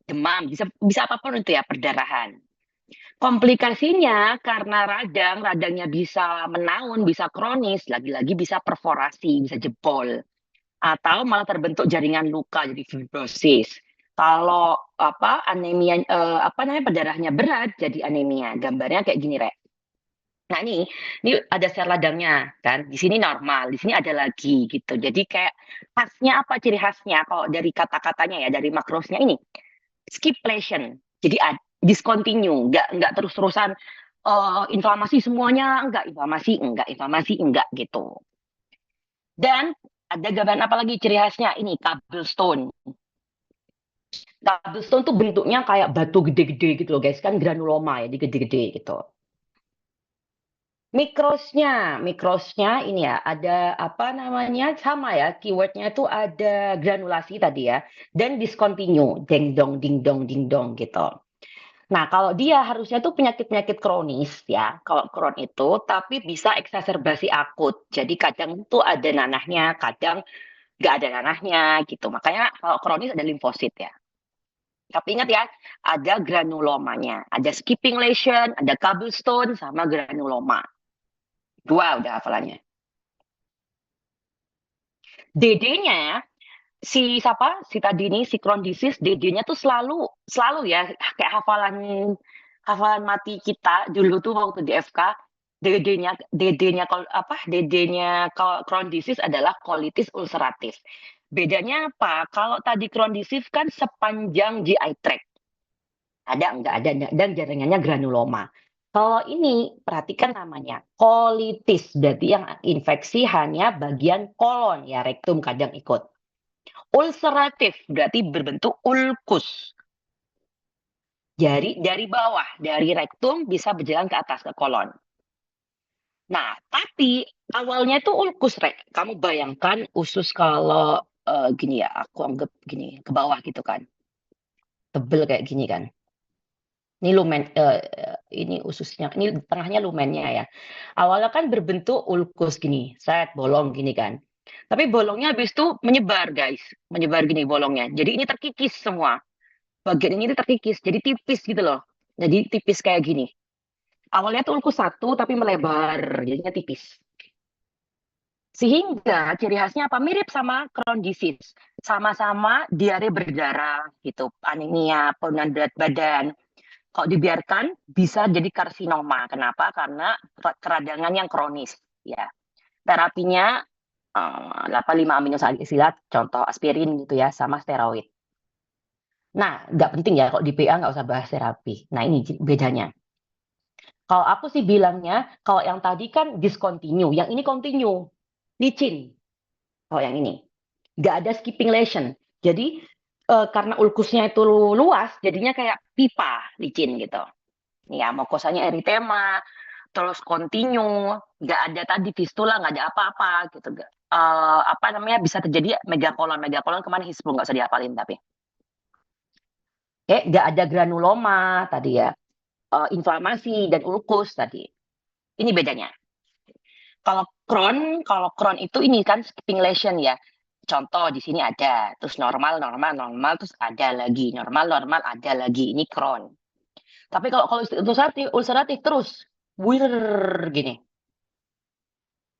demam, bisa bisa apapun itu ya, perdarahan. Komplikasinya karena radangnya bisa menaun, bisa kronis, lagi-lagi bisa perforasi, bisa jebol, atau malah terbentuk jaringan luka jadi fibrosis. Kalau apa anemia apa namanya perdarahannya berat jadi anemia. Gambarnya kayak gini, Rek. Nah, ini ada sel radangnya kan. Di sini normal, di sini ada lagi gitu. Jadi kayak khasnya apa ciri khasnya kalau dari kata-katanya ya, dari makrosnya ini skipation. Jadi discontinue, nggak terus-terusan inflamasi semuanya, inflamasi enggak gitu. Dan ada gambaran apa lagi ciri khasnya ini cobblestone. Cobblestone tuh bentuknya kayak batu gede-gede gitu loh guys, kan granuloma ya, di gede-gede gitu. Mikrosnya ini ya, ada apa namanya, sama ya, keywordnya itu ada granulasi tadi ya, dan discontinue, ding dong gitu. Nah, kalau dia harusnya tuh penyakit-penyakit kronis ya, kalau Crohn itu, tapi bisa eksaserbasi akut. Jadi kadang tuh ada nanahnya, kadang nggak ada nanahnya gitu. Makanya kalau kronis ada limfosit ya. Tapi ingat ya, ada granulomanya, ada skipping lesion, ada cobblestone, sama granuloma. Dua udah hafalannya. DD-nya si siapa? Si tadi ini si Crohn disease, DD-nya tuh selalu selalu ya kayak hafalan hafalan mati kita dulu tuh waktu di FK. DD-nya kalau apa? DD-nya kalau Crohn disease adalah colitis ulceratif. Bedanya apa? Kalau tadi Crohn disease kan sepanjang GI tract. Ada enggak ada dan jaringannya granuloma. Kalau ini perhatikan namanya colitis, berarti yang infeksi hanya bagian kolon ya, rektum kadang ikut. Ulceratif berarti berbentuk ulkus. Jadi dari bawah, dari rektum bisa berjalan ke atas ke kolon. Nah, tapi awalnya itu ulkus, Rek. Kamu bayangkan usus kalau gini ya, aku anggap gini, ke bawah gitu kan. Tebel kayak gini kan. Ini lumen, ini ususnya, ini tengahnya lumennya ya. Awalnya kan berbentuk ulkus gini, set bolong gini kan. Tapi bolongnya habis itu menyebar, guys. Menyebar gini bolongnya. Jadi ini terkikis semua. Bagian ini tuh terkikis, jadi tipis gitu loh. Jadi tipis kayak gini. Awalnya tuh ulkus satu, tapi melebar, jadinya tipis. Sehingga ciri khasnya apa? Mirip sama Crohn disease. Sama-sama diare berdarah, gitu, anemia, penurunan berat badan. Kalau dibiarkan bisa jadi karsinoma. Kenapa? Karena keradangan yang kronis. Ya, terapinya 85 aminosalicilate, contoh aspirin gitu ya, sama steroid. Nah, nggak penting ya, kalau di PA nggak usah bahas terapi. Nah, ini bedanya. Kalau aku sih bilangnya, kalau yang tadi kan discontinue, yang ini continue, licin. Kalau yang ini, nggak ada skipping lesion. Jadi karena ulkusnya itu luas, jadinya kayak pipa licin gitu. Ya, mukosanya eritema, terus continue, nggak ada tadi fistula, nggak ada apa-apa gitu. Apa namanya bisa terjadi megakolon, megakolon kemana hispul nggak usah dihafalin tapi. Nggak ada granuloma tadi ya, inflamasi dan ulkus tadi. Ini bedanya. Kalau Crohn itu ini kan skipping lesion ya. Contoh di sini ada, terus normal, normal, normal, terus ada lagi, normal, normal, ada lagi. Ini Crohn. Tapi kalau ulceratif terus, wir gini.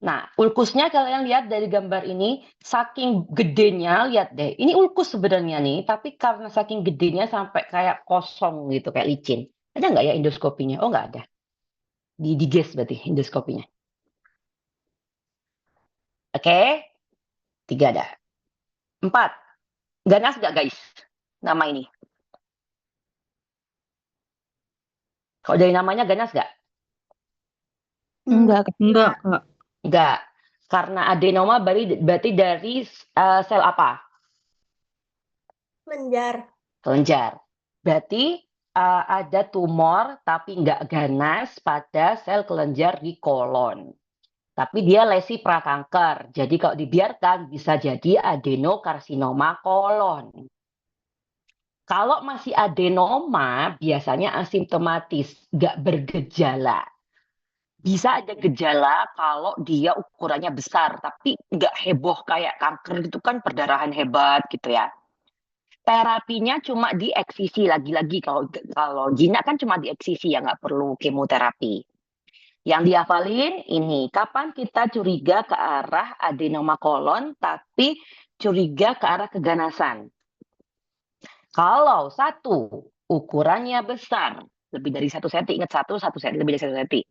Nah, ulkusnya kalau yang lihat dari gambar ini, saking gedenya, lihat deh. Ini ulkus sebenarnya nih, tapi karena saking gedenya sampai kayak kosong gitu, kayak licin. Ada nggak ya endoskopinya? Oh, nggak ada. Di GES berarti endoskopinya. Oke, tiga ada. Empat, ganas nggak guys? Nama ini. Kalau dari namanya ganas nggak? Enggak, Enggak, Kak. Nggak. Karena adenoma berarti dari sel apa? Menjar. Kelenjar. Berarti ada tumor tapi nggak ganas pada sel kelenjar di kolon. Tapi dia lesi prakanker. Jadi kalau dibiarkan bisa jadi adenokarsinoma kolon. Kalau masih adenoma, biasanya asimptomatis, nggak bergejala. Bisa ada gejala kalau dia ukurannya besar, tapi nggak heboh kayak kanker gitu kan perdarahan hebat gitu ya. Terapinya cuma di eksisi lagi-lagi kalau jinak kan cuma di eksisi ya nggak perlu kemoterapi. Yang dihafalin ini kapan kita curiga ke arah adenoma kolon tapi curiga ke arah keganasan. Kalau satu ukurannya besar lebih dari 1 cm, ingat satu cm lebih dari 1 cm.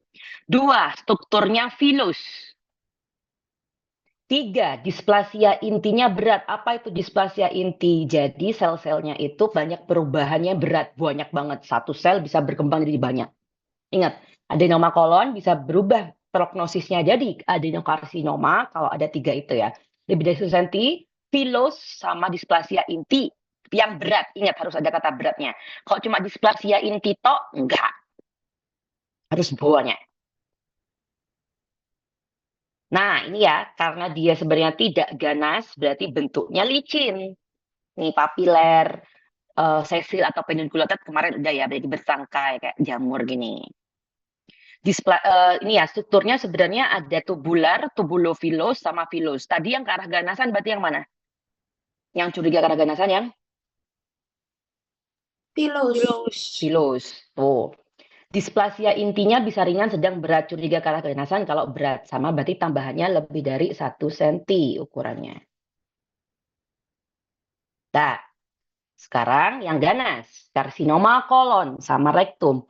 Dua, strukturnya filus. Tiga, displasia intinya berat. Apa itu displasia inti? Jadi sel-selnya itu banyak perubahannya berat, banyak banget. Satu sel bisa berkembang jadi banyak. Ingat, adenoma kolon bisa berubah prognosisnya jadi adenokarsinoma kalau ada 3 itu ya. Lebih dari 1 cm, filus sama displasia inti yang berat. Ingat harus ada kata beratnya. Kalau cuma displasia inti tok, enggak. Harus banyak. Nah, ini ya, karena dia sebenarnya tidak ganas, berarti bentuknya licin. Nih, papiler, sesil atau pedunculated kemarin udah ya, berarti bersangkai kayak jamur gini. Ini ya, strukturnya sebenarnya ada tubular, tubulofilus, sama filus. Tadi yang ke arah ganasan berarti yang mana? Yang curiga ke arah ganasan yang? Pilus. Filus. Tuh. Displasia intinya bisa ringan, sedang, berat. Curiga ke arah ganasan kalau berat. Sama berarti tambahannya lebih dari 1 cm ukurannya. Nah, sekarang yang ganas. Karsinoma kolon sama rektum.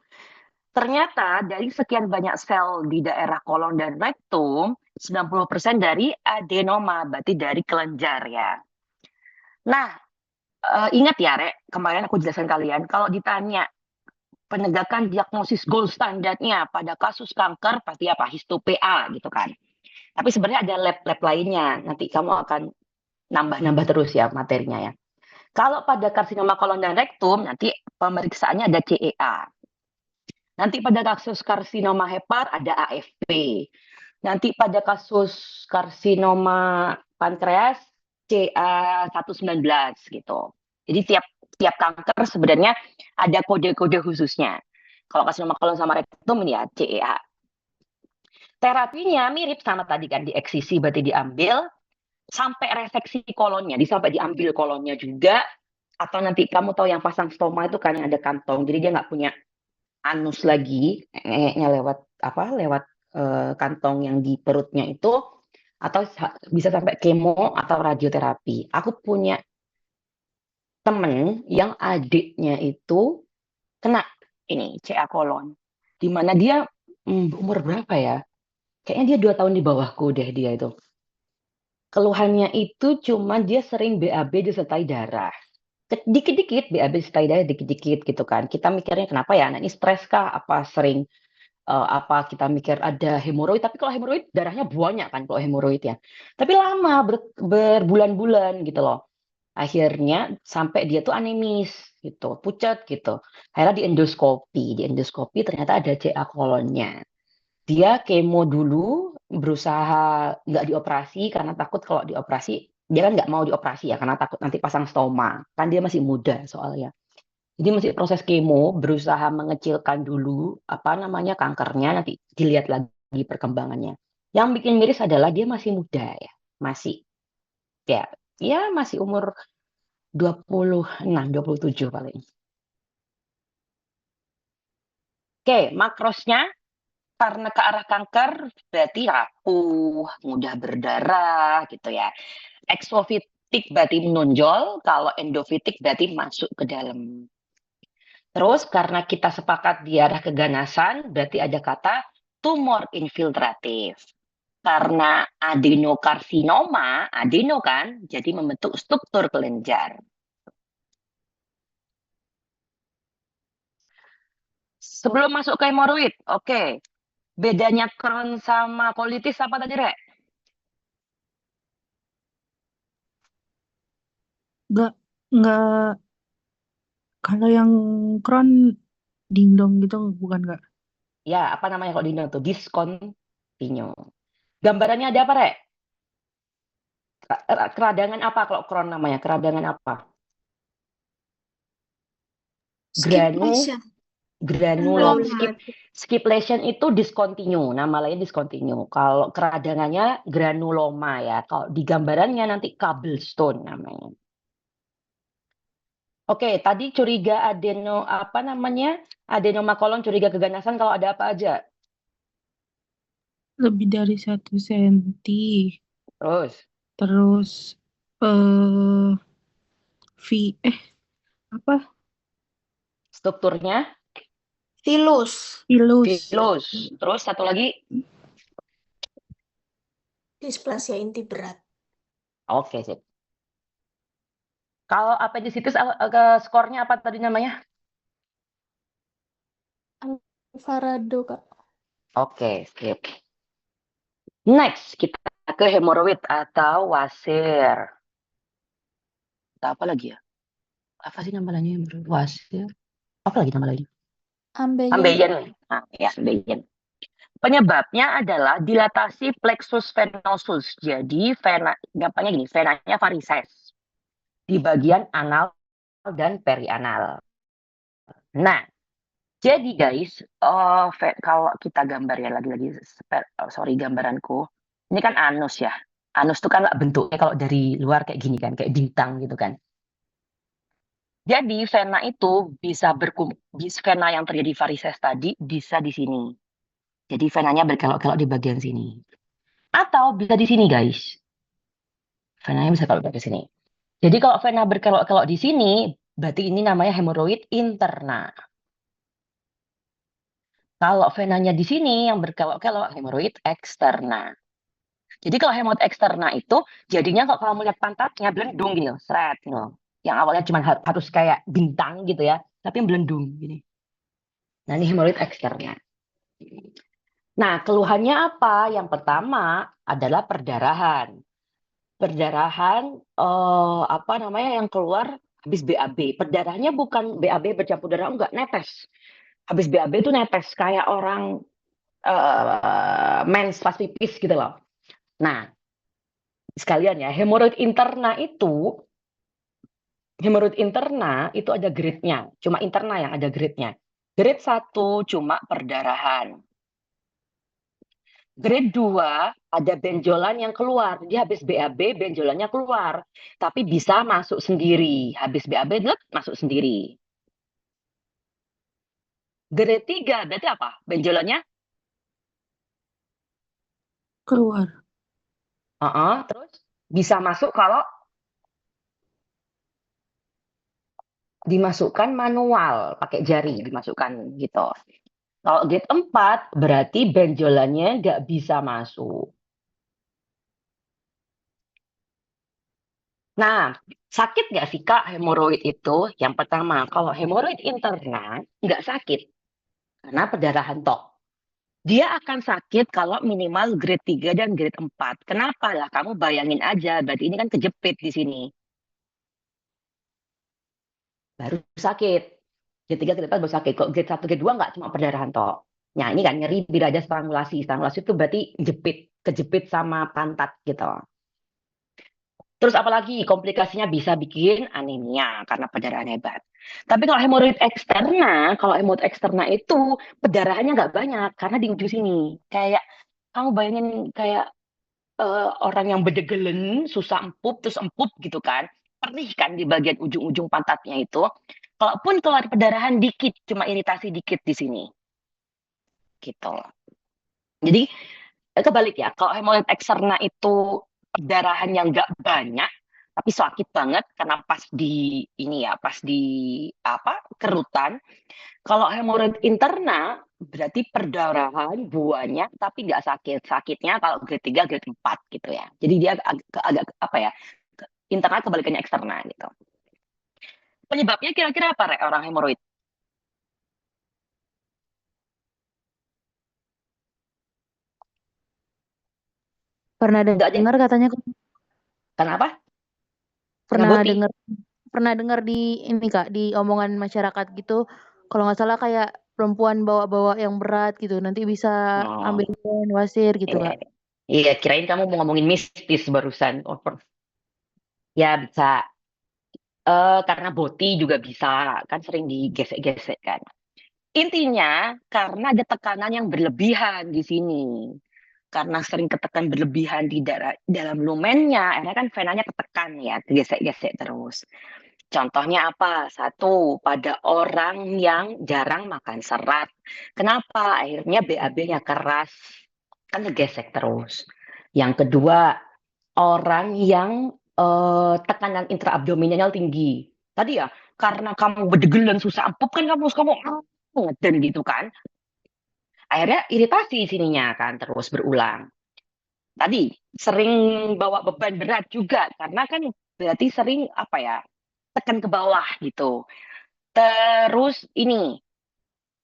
Ternyata dari sekian banyak sel di daerah kolon dan rektum, 90% dari adenoma, berarti dari kelenjar ya. Nah, ingat ya, Rek, kemarin aku jelaskan kalian, kalau ditanya penegakan diagnosis gold standarnya pada kasus kanker, pasti apa? Histo PA gitu kan. Tapi sebenarnya ada lab-lab lainnya, nanti kamu akan nambah-nambah terus ya materinya ya. Kalau pada karsinoma kolon dan rektum, nanti pemeriksaannya ada CEA. Nanti pada kasus karsinoma hepar ada AFP. Nanti pada kasus karsinoma pankreas CA119 gitu. Jadi tiap kanker sebenarnya ada kode-kode khususnya. Kalau karsinoma kolon sama rektum ini ya CEA. Terapinya mirip sama tadi kan, di eksisi berarti diambil sampai reseksi kolonnya, sampai diambil kolonnya juga. Atau nanti kamu tahu yang pasang stoma itu kan yang ada kantong, jadi dia nggak punya anus lagi, lewat lewat kantong yang di perutnya itu, atau bisa sampai kemo atau radioterapi. Aku punya temen yang adiknya itu kena ini CA kolon, di mana dia umur berapa ya? Kayaknya dia 2 tahun di bawahku deh dia itu. Keluhannya itu cuma dia sering BAB disertai darah. Dikit-dikit BAB disertai darah, dikit-dikit gitu kan. Kita mikirnya kenapa ya? Nah, ini stres kah? Apa sering apa kita mikir ada hemoroid, tapi kalau hemoroid darahnya banyak kan kalau hemoroid ya. Tapi lama berbulan-bulan gitu loh. Akhirnya sampai dia tuh anemis gitu, pucat gitu. Akhirnya di endoskopi ternyata ada CA kolonnya. Dia kemo dulu, berusaha nggak dioperasi karena takut kalau dioperasi, dia kan nggak mau dioperasi ya karena takut nanti pasang stoma. Kan dia masih muda soalnya. Jadi masih proses kemo, berusaha mengecilkan dulu apa namanya kankernya, nanti dilihat lagi perkembangannya. Yang bikin miris adalah dia masih muda ya, masih ya ya masih umur 26, 27 paling. Oke, makrosnya karena ke arah kanker berarti rapuh, mudah berdarah gitu ya. Eksofitik berarti menonjol, kalau endofitik berarti masuk ke dalam. Terus karena kita sepakat di arah keganasan, berarti ada kata tumor infiltratif. Karena adenokarsinoma, adeno kan, jadi membentuk struktur kelenjar. Sebelum masuk ke hemoroid, oke. Bedanya Crohn sama kolitis apa tadi, Rek? Nggak, nggak, kalau yang Crohn dingdong gitu bukan nggak? Ya, apa namanya kalau di Indo tuh? Discontinue. Gambarannya ada apa, Rek? Keradangan apa kalau Crohn namanya? Keradangan apa? Granu, Skipation. granulom, Loma. skip lesion itu discontinue, nama lain discontinue. Kalau keradangannya granuloma ya. Kalau di gambarannya nanti cobblestone namanya. Oke, tadi curiga apa namanya? Adenoma kolon curiga keganasan kalau ada apa aja? Lebih dari 1 senti. Terus Terus eh apa? strukturnya Pilus. Pilus. pilus. Terus satu lagi. Displasia inti berat. Oke, sip. Kalau appendicitis skornya apa tadi namanya? Farado, Kak. Oke, sip. Next, kita ke hemoroid atau wasir. Atau apa lagi ya? Apa sih nama lainnya? Wasir. Apa lagi nama lainnya? Ambeien. Ambeien. Nah, ya, ambeien. Penyebabnya adalah dilatasi plexus venosus. Jadi gampangnya gini, venanya varises di bagian anal dan perianal. Nah, jadi guys, kalau kita gambar ya lagi-lagi, sorry gambaranku. Ini kan anus ya. Anus itu kan bentuknya kalau dari luar kayak gini kan, kayak bintang gitu kan. Jadi vena itu bisa vena yang terjadi varises tadi bisa di sini. Jadi venanya berkelok-kelok di bagian sini. Atau bisa di sini guys. Venanya bisa kalau di sini. Jadi kalau vena berkelok-kelok di sini, berarti ini namanya hemoroid interna. Kalau venanya di sini yang berkelok-kelok, hemoroid eksterna. Jadi kalau hemoroid eksterna itu, jadinya kalau kamu lihat pantatnya belendung gini loh, seret gitu loh. Yang awalnya cuma harus kayak bintang gitu ya, tapi belendung gini. Nah ini hemoroid eksterna. Nah keluhannya apa? Yang pertama adalah perdarahan. Perdarahan apa namanya yang keluar habis BAB. Perdarahannya bukan BAB bercampur darah, enggak, netes. Habis BAB itu netes kayak orang mens pas pipis gitu loh. Nah, sekalian ya, hemoroid interna itu ada grade-nya. Cuma interna yang ada grade-nya. Grade 1 cuma perdarahan. Grade 2 ada benjolan yang keluar. Dia habis BAB benjolannya keluar. Tapi bisa masuk sendiri. Habis BAB masuk sendiri. Grade 3 berarti apa? Benjolannya Keluar. terus bisa masuk kalau dimasukkan manual, pakai jari dimasukkan gitu. Kalau grade 4 berarti benjolannya nggak bisa masuk. Nah, sakit nggak sih Kak hemoroid itu? Yang pertama, kalau hemoroid interna nggak sakit karena perdarahan tok. Dia akan sakit kalau minimal grade 3 dan grade 4. Kenapa lah? Kamu bayangin aja, berarti ini kan kejepit di sini. Baru sakit. Grade 3, grade 4 baru sakit. Kok grade 1, grade 2 nggak cuma perdarahan tok. Nah, ini kan nyeri bila ada strangulasi. Strangulasi itu berarti kejepit sama pantat gitu. Terus apalagi komplikasinya bisa bikin anemia karena perdarahan hebat. Tapi kalau hemoroid eksterna itu perdarahannya nggak banyak karena di ujung sini. Kayak kamu bayangin kayak orang yang bedegelen, susah empuk, terus empuk gitu kan. Perih kan di bagian ujung-ujung pantatnya itu. Kalaupun keluar perdarahan dikit, cuma iritasi dikit di sini. Gitu. Jadi kebalik ya, kalau hemoroid eksterna itu perdarahannya nggak banyak, tapi sakit banget karena pas di ini ya, pas di apa kerutan. Kalau hemoroid interna berarti perdarahan buahnya tapi nggak sakit. Sakitnya kalau grade 3, grade 4 gitu ya. Jadi dia agak apa ya? Interna kebalikannya eksterna gitu. Penyebabnya kira-kira apa Rek, orang hemoroid? Pernah Nggak ada. dengar katanya, Kenapa? pernah Ngaboti. dengar pernah dengar di ini Kak, di omongan masyarakat gitu. Kalau nggak salah kayak perempuan bawa-bawa yang berat gitu, nanti bisa Oh, ambil wasir gitu iya. Kak. Iya, kirain kamu mau ngomongin mistis barusan. Oh, ya bisa. Karena boti juga bisa, kan sering digesek-gesek kan. Intinya karena ada tekanan yang berlebihan di sini. Karena sering ketekan berlebihan di dalam lumennya, akhirnya kan venanya ketekan ya, gesek-gesek terus. Contohnya apa? Satu, pada orang yang jarang makan serat. Kenapa? Akhirnya BAB-nya keras, kan ngegesek terus. Yang kedua, orang yang tekanan intraabdominal tinggi. Tadi ya, karena kamu berdegelan susah empuk kan kamu ngeden gitu kan. Akhirnya iritasi sininya kan terus berulang. Tadi sering bawa beban berat juga karena kan berarti sering apa ya, tekan ke bawah gitu. Terus ini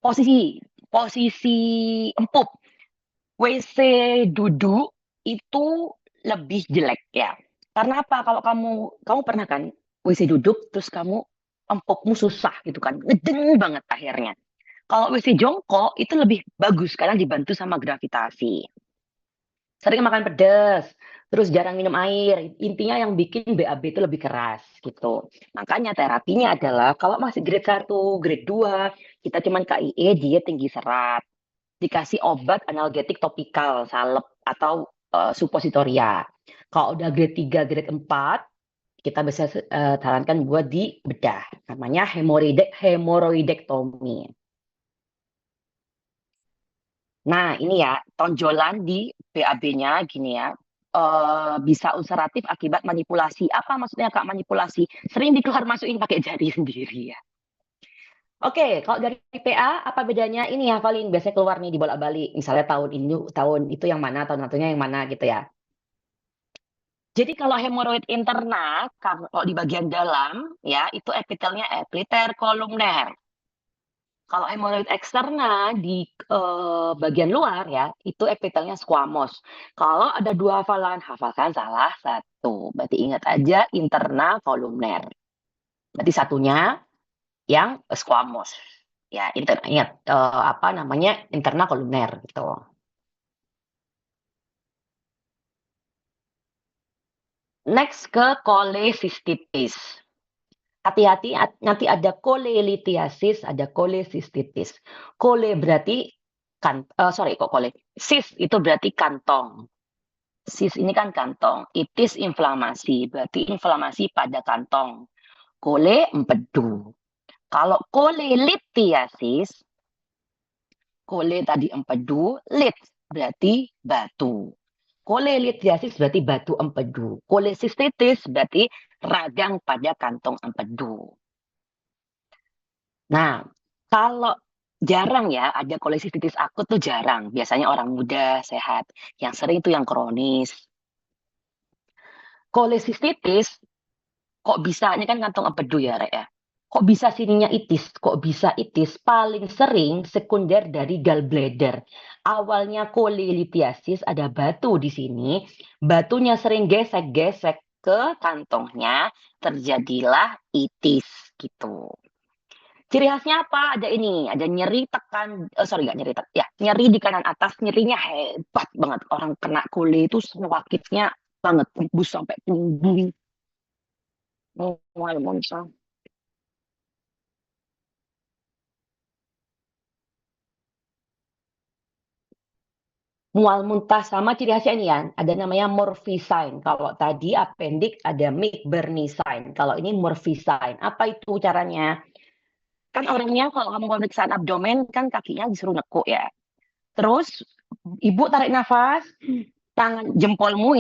posisi posisi empuk, WC duduk itu lebih jelek ya. Karena apa? Kalau kamu pernah kan WC duduk terus kamu empukmu susah gitu kan, ngeden banget akhirnya. Kalau WC jongkok itu lebih bagus karena dibantu sama gravitasi. Sering makan pedas, terus jarang minum air. Intinya yang bikin BAB itu lebih keras gitu. Makanya terapinya adalah kalau masih grade 1, grade 2, kita cuman KIE diet tinggi serat. Dikasih obat analgetik topikal, salep atau supositoria. Kalau udah grade 3, grade 4, kita bisa sarankan buat di bedah. Namanya hemoroidektomi. Nah, ini ya, tonjolan di BAB-nya gini ya. Bisa ulceratif akibat manipulasi. Apa maksudnya Kak manipulasi? Sering dikeluar masukin pakai jari sendiri ya. Oke, kalau dari PA apa bedanya? Ini hafalin biasanya keluar nih dibolak-balik. Misalnya tahun itu yang mana, tahun satunya yang mana gitu ya. Jadi kalau hemoroid interna, kalau di bagian dalam ya itu epitelnya epiter kolumner. Kalau hemoroid eksterna di bagian luar ya, itu epitelnya squamous. Kalau ada dua hafalan, hafalkan salah satu. Berarti ingat aja interna kolumner. Berarti satunya yang squamous. Ya, ingat apa namanya interna kolumner gitu. Next ke kolesistitis. Hati-hati nanti ada kolelithiasis, ada kolesistitis. Kole berarti sis itu berarti kantong. Sis ini kan kantong. Itis inflamasi, berarti inflamasi pada kantong. Kole empedu. Kalau kolelithiasis, kole tadi empedu, lit berarti batu. Kolelithiasis berarti batu empedu. Kolesistitis berarti radang pada kantong empedu. Nah, kalau jarang ya ada kolesistitis akut tuh jarang. Biasanya orang muda, sehat. Yang sering itu yang kronis. Kolesistitis, kok bisa, ini kan kantong empedu ya, Rek ya. Kok bisa sininya itis? Kok bisa itis? Paling sering sekunder dari gallbladder. Awalnya kolelithiasis ada batu di sini. Batunya sering gesek-gesek ke kantongnya. Terjadilah itis gitu. Ciri khasnya apa? Ada ini, ada nyeri tekan, nggak nyeri tekan, ya nyeri di kanan atas, nyerinya hebat banget. Orang kena kuli itu sakitnya banget, tembus sampai punggung. Mual muntah. Mual muntah sama ciri khasnya ini ya, ada namanya Murphy sign. Kalau tadi appendix ada McBurney sign. Kalau ini Murphy sign. Apa itu caranya? Kan orangnya kalau kamu pemeriksaan abdomen kan kakinya disuruh nekuk ya. Terus ibu tarik nafas, tangan jempolmu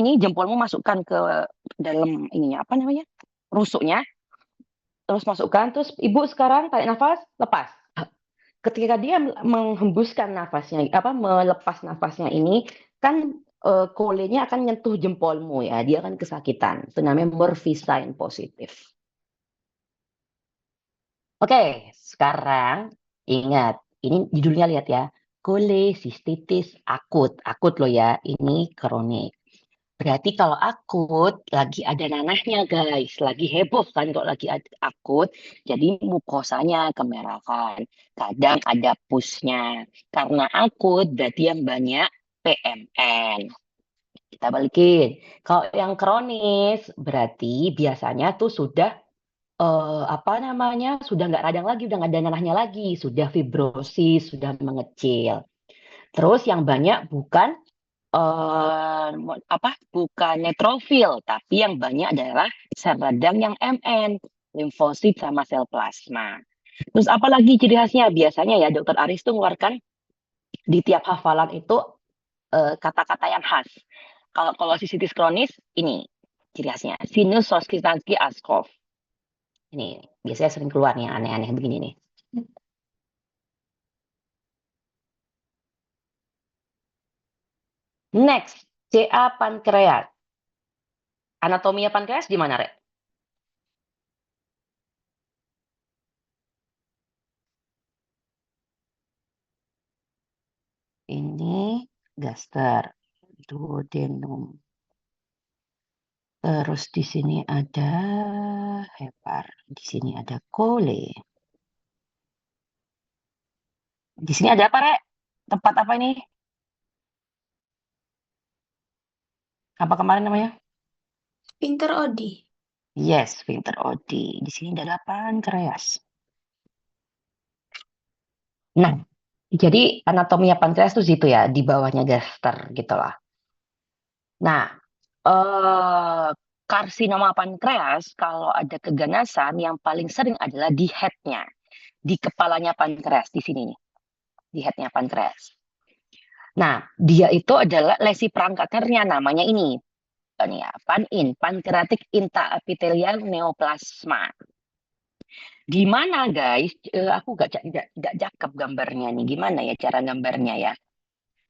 masukkan ke dalam ininya apa namanya? Rusuknya. Terus masukkan, terus ibu sekarang tarik nafas, lepas. Ketika dia menghembuskan nafasnya, melepas nafasnya ini, kan kolenya akan nyentuh jempolmu ya, dia akan kesakitan. Itu namanya Murphy sign positif. Oke, sekarang ingat, ini judulnya lihat ya, kolesistitis akut. Akut loh ya, ini kronik. Berarti kalau akut, lagi ada nanahnya guys. Lagi heboh kan kalau lagi akut. Jadi mukosanya kemerahan. Kadang ada pusnya. Karena akut berarti yang banyak PMN. Kita balikin. Kalau yang kronis, berarti biasanya tuh sudah sudah nggak radang lagi, udah nggak ada nanahnya lagi, sudah fibrosis, sudah mengecil. Terus yang banyak bukan bukan neutrofil, tapi yang banyak adalah sel radang yang MN. limfosit sama sel plasma. Terus apalagi ciri khasnya? Biasanya ya Dokter Aris tuh mengeluarkan di tiap hafalan itu kata-kata yang khas. Kalau kolositis kronis ini ciri khasnya. Sinus Soskistanski Askov. Ini biasanya sering keluar nih aneh-aneh begini nih. Next, CA pankreas. Anatominya pankreas gimana, Rek? Ini gaster, duodenum. Terus di sini ada hepar, di sini ada kole. Di sini ada apa, Rek? Tempat apa ini? Apa kemarin namanya? Pinter Odi. Yes, sphincter Oddi. Di sini ada pankreas. Nah, jadi anatominya pankreas tuh situ ya, di bawahnya gaster gitu lah. Nah, karsinoma pankreas kalau ada keganasan yang paling sering adalah di headnya, di kepalanya pankreas di sini nih, di headnya pankreas. Nah, dia itu adalah lesi perangkat nervnya namanya ini ya, PANIN, pancreatic intraepithelial neoplasma. Di mana guys? Aku gak cakep gambarnya nih. Gimana ya cara gambarnya ya?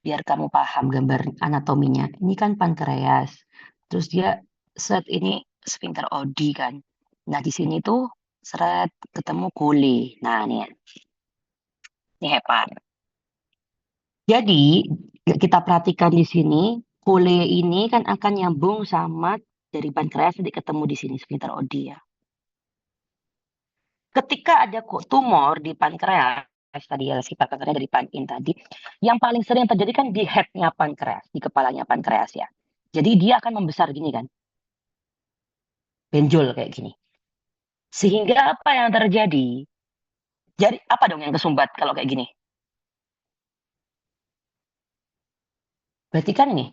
Biar kamu paham gambar anatominya. Ini kan pankreas. Terus dia set ini sphincter Oddi kan. Nah di sini tuh seret ketemu kuli. Nah ini ya. Ini hepar. Jadi kita perhatikan di sini kule ini kan akan nyambung sama dari pankreas nanti ketemu di sini sphincter Oddi ya. Ketika ada tumor di pankreas tadi ya si pankreas dari panin tadi, yang paling sering terjadi kan di headnya pankreas, di kepalanya pankreas ya. Jadi dia akan membesar gini kan, benjol kayak gini. Sehingga apa yang terjadi? Jadi apa dong yang kesumbat kalau kayak gini? Berarti kan ini,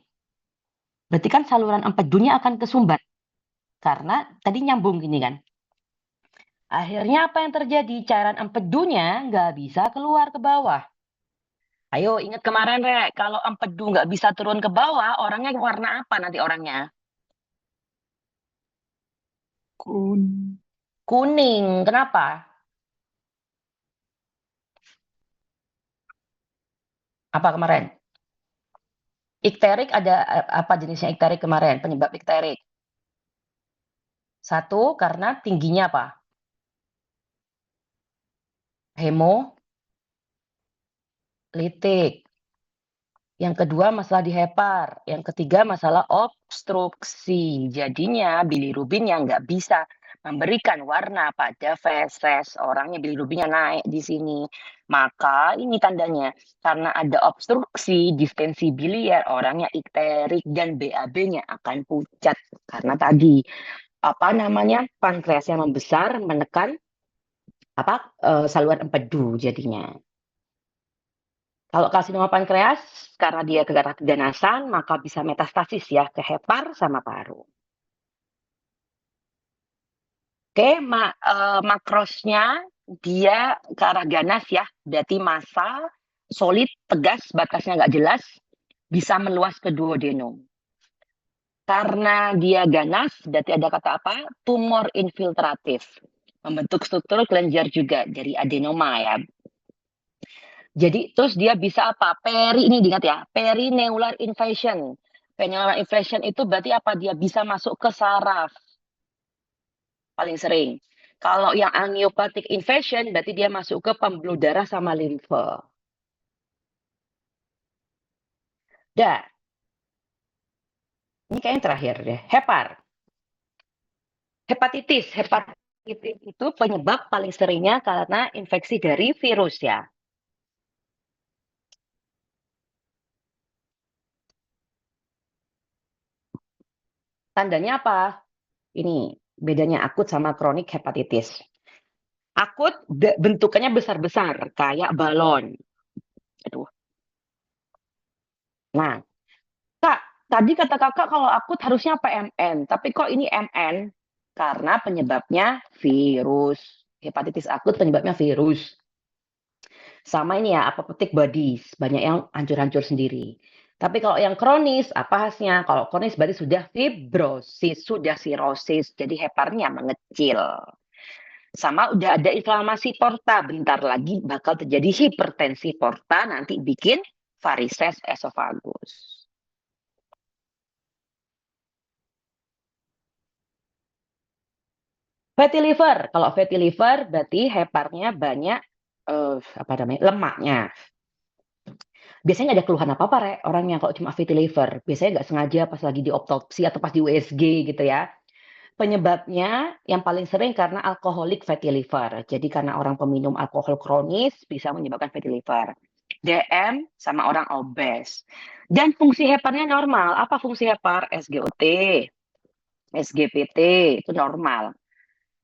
berarti kan saluran empedunya akan kesumbat karena tadi nyambung gini kan. Akhirnya apa yang terjadi? Cairan empedunya nggak bisa keluar ke bawah. Ayo ingat kemarin Rek, kalau empedu nggak bisa turun ke bawah, orangnya warna apa nanti orangnya? Kun. Kuning. Kenapa? Apa kemarin? Ikterik ada apa jenisnya ikterik kemarin? Penyebab ikterik. Satu, karena tingginya apa? Hemolitik. Yang kedua masalah di hepar. Yang ketiga masalah obstruksi. Jadinya bilirubin yang nggak bisa memberikan warna pada feses. Orangnya bilirubinnya naik di sini. Maka ini tandanya. Karena ada obstruksi, distensi biliar, orangnya ikterik dan BAB-nya akan pucat. Karena tadi, apa namanya, pankreasnya membesar, menekan saluran empedu jadinya. Kalau karsinoma pankreas, karena dia keganasan, maka bisa metastasis ya ke hepar sama paru. Oke, makrosnya dia ke arah ganas ya, berarti massa, solid, tegas, batasnya nggak jelas, bisa meluas ke duodenum. Karena dia ganas, berarti ada kata apa? Tumor infiltratif. Membentuk struktur kelenjar juga, dari adenoma ya. Jadi terus dia bisa apa? Ini diingat ya, perineular invasion. Perineular invasion itu berarti apa? Dia bisa masuk ke saraf. Paling sering. Kalau yang amniotic invasion berarti dia masuk ke pembuluh darah sama limfe. Dah. Ini kayaknya terakhir deh. Hepatitis. Hepatitis itu penyebab paling seringnya karena infeksi dari virus ya. Tandanya apa? Ini bedanya akut sama kronik hepatitis. Akut bentukannya besar-besar kayak balon. Aduh. Nah, Kak, tadi kata Kakak kalau akut harusnya PMN, tapi kok ini MN? Karena penyebabnya virus. Hepatitis akut penyebabnya virus. Sama ini ya, apoptotic bodies. Banyak yang hancur-hancur sendiri. Tapi kalau yang kronis, apa khasnya? Kalau kronis berarti sudah fibrosis, sudah sirosis. Jadi heparnya mengecil. Sama udah ada inflamasi porta. Bentar lagi bakal terjadi hipertensi porta. Nanti bikin varises esofagus. Fatty liver. Kalau fatty liver berarti heparnya banyak apa namanya? Lemaknya. Biasanya nggak ada keluhan apa-apa, orangnya kalau cuma fatty liver. Biasanya nggak sengaja pas lagi di autopsi atau pas di USG gitu ya. Penyebabnya yang paling sering karena alkoholik fatty liver. Jadi karena orang peminum alkohol kronis bisa menyebabkan fatty liver. DM sama orang obes. Dan fungsi heparnya normal. Apa fungsi hepar? SGOT, SGPT itu normal.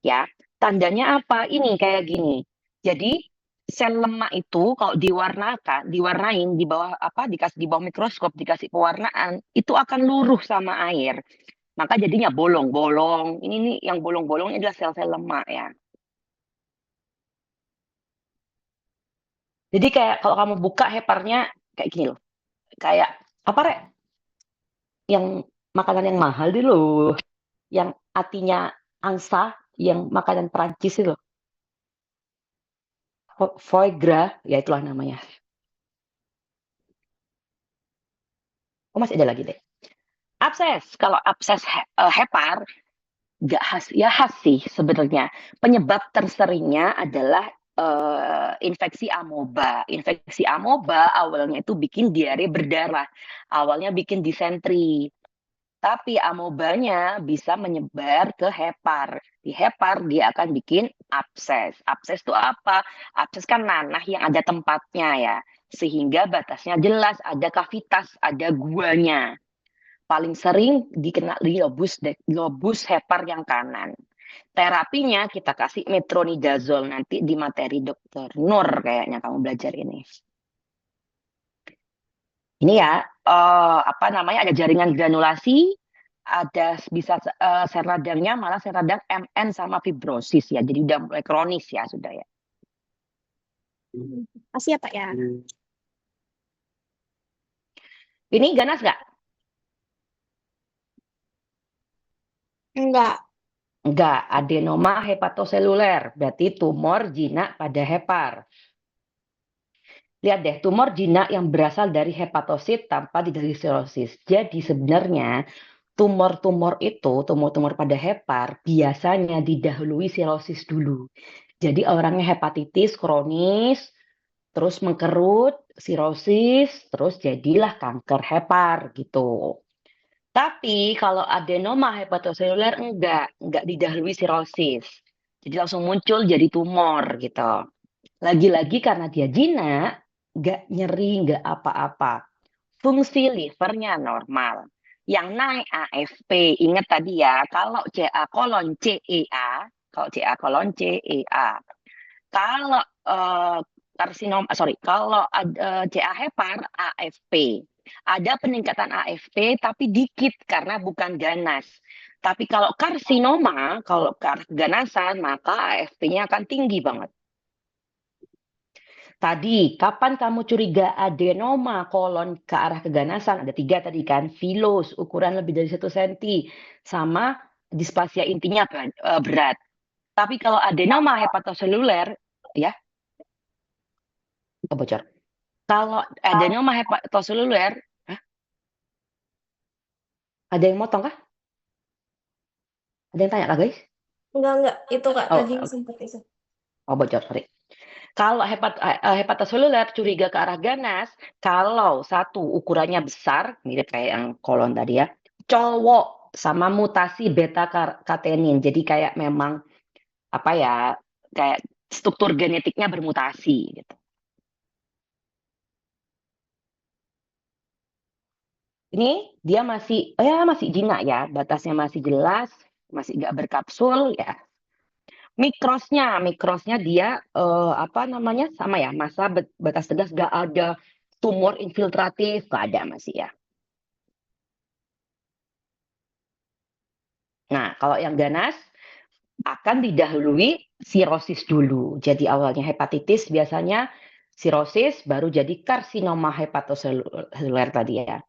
Ya, tandanya apa? Ini kayak gini. Jadi sel lemak itu kalau diwarnain di bawah dikasih di bawah mikroskop, dikasih pewarnaan, itu akan luruh sama air. Maka jadinya bolong-bolong. Ini nih yang bolong-bolong ini adalah sel-sel lemak ya. Jadi kayak kalau kamu buka heparnya kayak gini loh. Kayak apa, Rek? Yang makanan yang mahal dulu loh. Yang artinya angsa, yang makanan Perancis itu loh. Foie gras, ya itulah namanya. Oh, masih ada lagi deh. Abses. Kalau abses hepar, nggak khas, ya khas sih sebenarnya. Penyebab terseringnya adalah infeksi amoeba. Infeksi amoeba awalnya itu bikin diare berdarah. Awalnya bikin disentri. Tapi amobanya bisa menyebar ke hepar. Di hepar dia akan bikin abses. Abses itu apa? Abses kan nanah yang ada tempatnya ya. Sehingga batasnya jelas, ada kavitas, ada guanya. Paling sering dikenal di lobus hepar yang kanan. Terapinya kita kasih metronidazole nanti di materi dokter Nur kayaknya kamu belajar ini. Ini ya, apa namanya, ada jaringan granulasi, ada bisa sel radangnya malah sel radang MN sama fibrosis ya. Jadi udah mulai kronis ya sudah ya. Pasti ya Pak ya. Ini ganas nggak? Enggak. Enggak, adenoma hepatoseluler, berarti tumor jinak pada hepar. Lihat deh, tumor jinak yang berasal dari hepatosit tanpa didahului sirosis. Jadi sebenarnya tumor-tumor itu, tumor-tumor pada hepar, biasanya didahului sirosis dulu. Jadi orangnya hepatitis kronis, terus mengkerut, sirosis, terus jadilah kanker hepar gitu. Tapi kalau adenoma hepatoseluler enggak didahului sirosis. Jadi langsung muncul jadi tumor gitu. Lagi-lagi karena dia jinak, enggak nyeri, enggak apa-apa. Fungsi livernya normal. Yang naik AFP, ingat tadi ya, kalau CA kolon CEA, kalau CA kolon CEA, kalau kalau CA hepar AFP. Ada peningkatan AFP tapi dikit karena bukan ganas. Tapi kalau karsinoma, kalau keganasan, maka AFP-nya akan tinggi banget. Tadi, kapan kamu curiga adenoma kolon ke arah keganasan? Ada 3 tadi kan, vilos, ukuran lebih dari 1 cm, sama displasia intinya berat. Tapi kalau adenoma hepatoseluler, ya, bocor. Kalau adenoma hepatoseluler, ada yang motong kah? Ada yang tanya kah guys? Enggak. Itu Kak, Oh, tadi sempat itu. oh bocor, sorry. Kalau hepatoseluler curiga ke arah ganas, kalau satu ukurannya besar, mirip kayak yang kolon tadi ya, cowok sama mutasi beta katenin. Jadi kayak memang apa ya, kayak struktur genetiknya bermutasi gitu. Ini dia masih jinak ya, batasnya masih jelas, masih nggak berkapsul ya. Mikrosnya dia apa namanya sama ya, masa batas tegas nggak ada tumor infiltratif, nggak ada masih ya. Nah, kalau yang ganas akan didahului sirosis dulu. Jadi awalnya hepatitis biasanya sirosis, baru jadi karsinoma hepatoseluler tadi ya.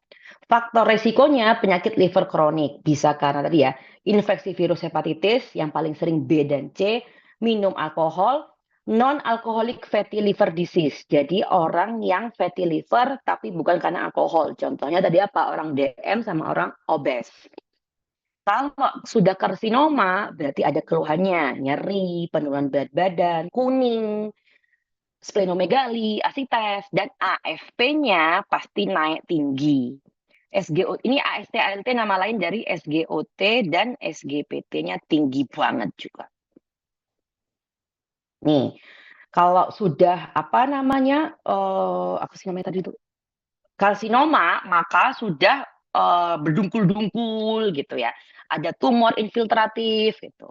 Faktor resikonya penyakit liver kronik, bisa karena tadi ya, infeksi virus hepatitis yang paling sering B dan C, minum alkohol, non-alcoholic fatty liver disease. Jadi orang yang fatty liver tapi bukan karena alkohol. Contohnya tadi apa? Orang DM sama orang obes. Kalau sudah karsinoma, berarti ada keluhannya, nyeri, penurunan berat badan, kuning, splenomegali, asites, dan AFP-nya pasti naik tinggi. SGO ini AST ALT nama lain dari SGOT dan SGPT-nya tinggi banget juga. Nih, kalau sudah apa namanya apa sih namanya tadi itu karsinoma, maka sudah berdungkul-dungkul gitu ya. Ada tumor infiltratif gitu.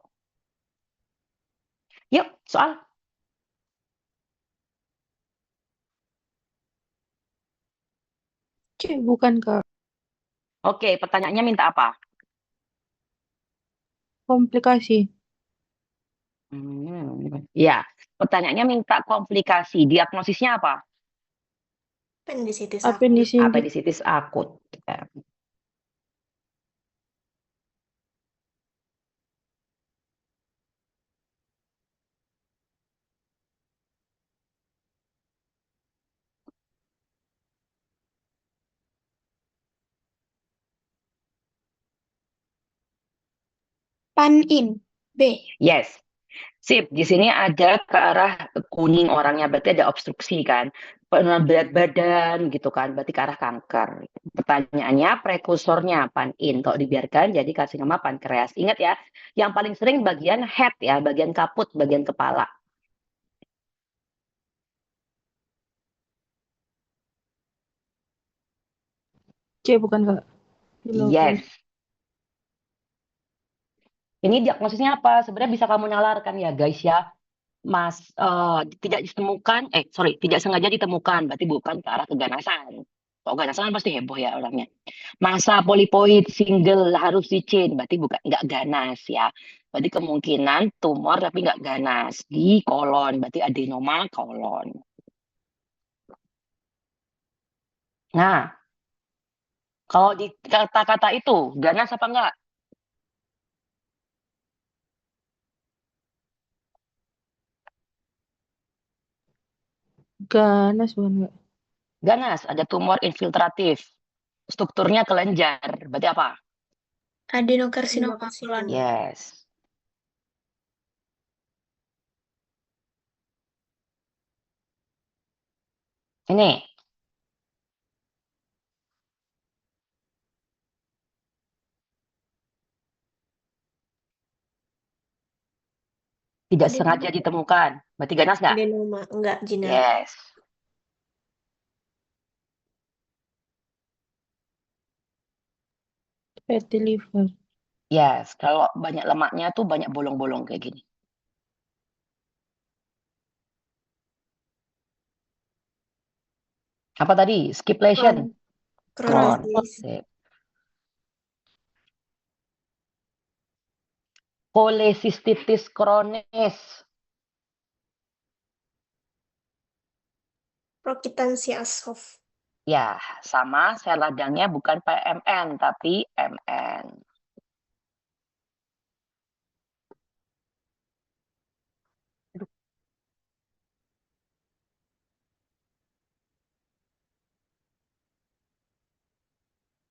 Yuk, soal. C, bukan Kak. Oke, pertanyaannya minta apa? Komplikasi. Ya, pertanyaannya minta komplikasi. Diagnosisnya apa? Appendicitis akut. Apendisitis. Apendisitis akut. Ya. Panin. B. Yes. Sip, di sini ada ke arah kuning orangnya, berarti ada obstruksi kan. Penurunan berat badan gitu kan, berarti ke arah kanker. Pertanyaannya, prekursornya panin. Kalau dibiarkan jadi karsinoma pankreas. Ingat ya, yang paling sering bagian head ya, bagian kaput, bagian kepala. C, bukan Kak. Yes. Ini diagnosisnya apa? Sebenarnya bisa kamu nalarkan ya guys ya. Tidak ditemukan, tidak sengaja ditemukan, berarti bukan ke arah keganasan. Kalau ganasan kan pasti heboh ya orangnya. Masa polipoid single harus dicin, berarti bukan nggak ganas ya. Berarti kemungkinan tumor tapi nggak ganas di kolon, berarti adenoma kolon. Nah, kalau di kata-kata itu ganas apa enggak? Ganas, bukan Kak. Ganas, ada tumor infiltratif. Strukturnya kelenjar, berarti apa? Adenokarsinoma kolon. Yes. Ini, tidak sengaja ditemukan. Berarti ganas nggak? Adenoma, enggak, jinak. Yes. Fatty liver. Yes, kalau banyak lemaknya tuh banyak bolong-bolong kayak gini. Apa tadi? Skip lesion? Crohn. Sip. Kolesistitis kronis. Prokitansia soft. Ya, sama sel radangnya bukan PMN, tapi MN.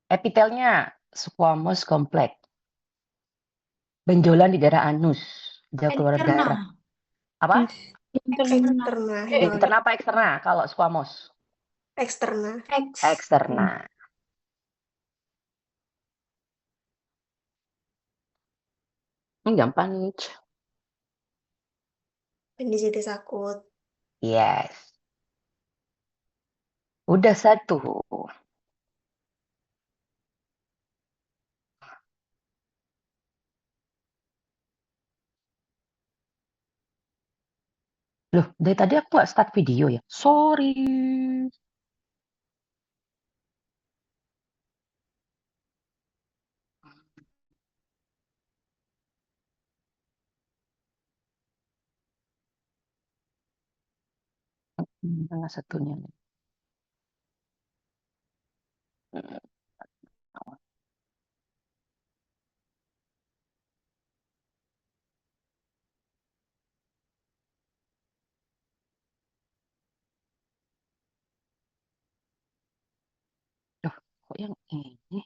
Epitelnya squamous kompleks. Benjolan di daerah anus. Jauh keluar darah. Apa? Eksterna. Internal apa eksternal kalau squamous? Eksterna. Eksternal. Gampang nih. Appendicitis akut. Yes. Udah satu. Loh, dari tadi aku nggak start video ya? Sorry. Mana satunya? Hmm, Duh, kok yang ini?